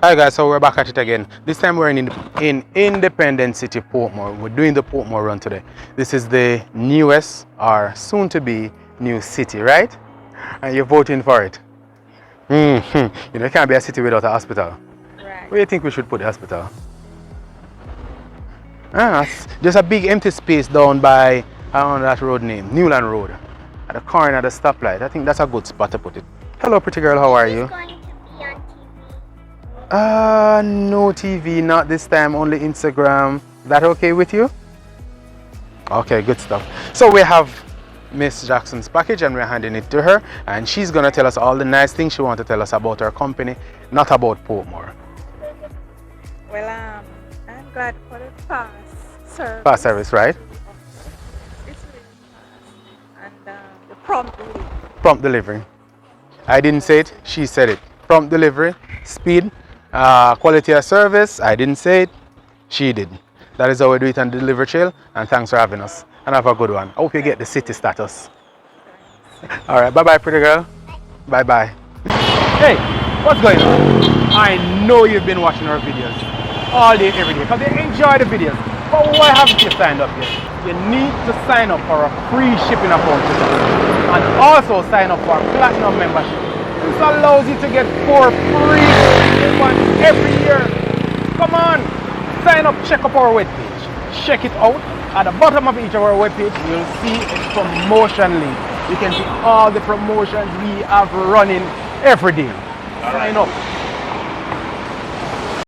Hi guys, so we're back at it again. This time we're in Independent City, Portmore. We're doing the Portmore run today. This is the newest or soon to be new city, right? And you're voting for it. You know, it can't be a city without a hospital. Right. Where do you think we should put the hospital? There's a big empty space down by, I don't know that road name, Newland Road. At the corner of the stoplight. I think that's a good spot to put it. Hello pretty girl, how are you? It's going to be on TV. No TV, not this time, only Instagram. That okay with you? Okay, good stuff. So we have Miss Jackson's package and we're handing it to her, and she's gonna tell us all the nice things she wants to tell us about her company, not about Portmore. Well, I'm glad for the fast service. Fast service, right? It's really fast. And the prompt delivery. Prompt delivery. I didn't say it, she said it. Prompt delivery, speed, quality of service. I didn't say it, she did. That is how we do it on the delivery trail, and thanks for having us. And have a good one. I hope you get the city status. Alright, bye-bye pretty girl. Bye-bye. Hey, what's going on? I know you've been watching our videos all day, every day, because you enjoy the videos. But why haven't you signed up yet? You need to sign up for a free shipping account with us. And also sign up for a platinum membership. This allows you to get 4 free shipping every year. Come on, sign up, check up our webpage. Check it out. At the bottom of each of our webpage, you'll see a promotion link. You can see all the promotions we have running every day. Sign up.